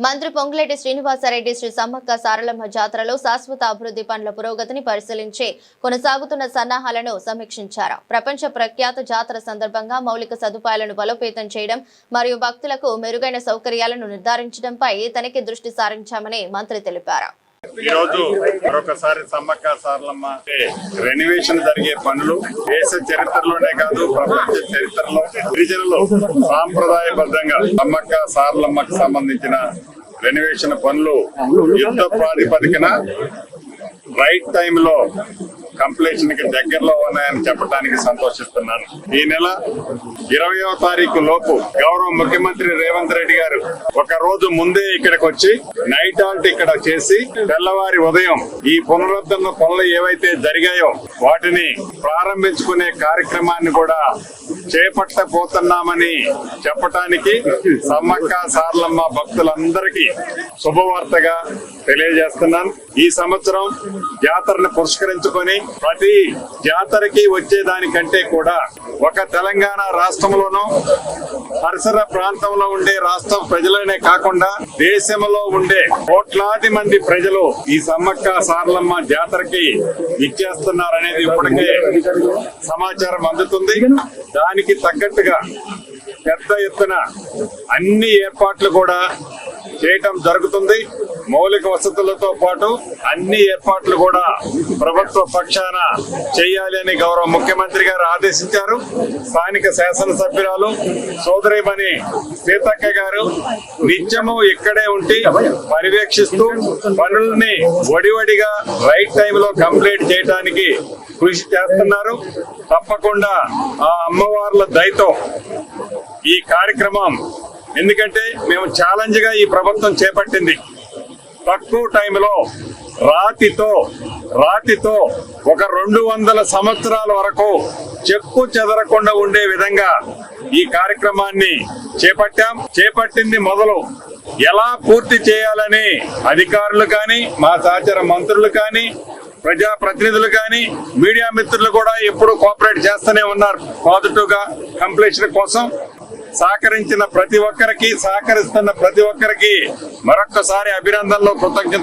మంత్రి పొంగులేటి శ్రీనివాసరెడ్డి శ్రీ సమ్మక్క సారలమ్మ జాతరలో శాశ్వత అభివృద్ధి పనుల పురోగతిని పరిశీలించి కొనసాగుతున్న సన్నాహాలను సమీక్షించారు. ప్రపంచ ప్రఖ్యాత జాతర సందర్భంగా మౌలిక సదుపాయాలను బలోపేతం చేయడం మరియు భక్తులకు మెరుగైన సౌకర్యాలను నిర్ధారించడంపై తనకి దృష్టి సారించామని మంత్రి తెలిపారు. ఈ రోజు మరొకసారి సమ్మక్క సారలమ్మ రెనోవేషన్ జరిగే పనులు దేశ చరిత్రలోనే కాదు ప్రపంచ చరిత్రలో గిరిజనులు సాంప్రదాయబద్ధంగా సమ్మక్క సారలమ్మకు సంబంధించిన రెనోవేషన్ పనులు యుద్ధ ప్రాతిపదికన రైట్ టైంలో కంప్లీషన్ కి దగ్గరలో ఉన్నాయని చెప్పడానికి సంతోషిస్తున్నాను. ఈ నెల 20వ తారీఖు లోపు గౌరవ ముఖ్యమంత్రి రేవంత్ రెడ్డి గారు ఒక రోజు ముందే ఇక్కడికి వచ్చి నైట్ హాల్ట్ ఇక్కడ చేసి తెల్లవారి ఉదయం ఈ పునరుద్ధరణ పనులు ఏవైతే జరిగాయో వాటిని ప్రారంభించుకునే కార్యక్రమాన్ని కూడా చేపట్టబోతున్నామని చెప్పటానికి సమ్మక్క సారలమ్మ భక్తులందరికీ శుభవార్తగా తెలియజేస్తున్నాను. ఈ సంవత్సరం జాతరను పురస్కరించుకొని ప్రతి జాతరకి వచ్చేదానికంటే కూడా ఒక తెలంగాణ రాష్ట్రంలోనూ పరిసర ప్రాంతంలో ఉండే రాష్ట్రం ప్రజలనే కాకుండా దేశంలో ఉండే కోట్లాది మంది ప్రజలు ఈ సమ్మక్క సారలమ్మ జాతరకి ఇచ్చేస్తున్నారనేది ఇప్పటికే సమాచారం అందుతుంది. దానికి తగ్గట్టుగా పెద్ద ఎత్తున అన్ని ఏర్పాట్లు కూడా చేయటం జరుగుతుంది. మౌలిక వసతులతో పాటు అన్ని ఏర్పాట్లు కూడా ప్రభుత్వ పక్షాన చేయాలి అని గౌరవ ముఖ్యమంత్రి గారు ఆదేశించారు. స్థానిక శాసనసభ్యురాలు సోదరిమణి సీతక్క గారు నిత్యము ఇక్కడే ఉండి పర్యవేక్షిస్తూ పనుల్ని వడివడిగా రైట్ టైంలో కంప్లీట్ చేయడానికి కృషి చేస్తున్నారు. తప్పకుండా ఆ అమ్మవార్ల దయతో ఈ కార్యక్రమం, ఎందుకంటే మేము ఛాలెంజ్ గా ఈ ప్రభుత్వం చేపట్టింది, తక్కువ టైంలో రాతితో ఒక 200 సంవత్సరాల వరకు చెక్కు చెదరకుండా ఉండే విధంగా ఈ కార్యక్రమాన్ని చేపట్టింది మొదలు ఎలా పూర్తి చేయాలని అధికారులు కానీ మా సహచర మంత్రులు కానీ ప్రజా ప్రతినిధులు కానీ మీడియా మిత్రులు కూడా ఎప్పుడు కోఆపరేట్ చేస్తూనే ఉన్నారు. పాజిటివ్ గా కంప్లీషన్ కోసం సహకరించిన ప్రతి ఒక్కరికి, సహకరిస్తున్న ప్రతి ఒక్కరికి మరొక్కసారి అభినందనలు, కృతజ్ఞతలు.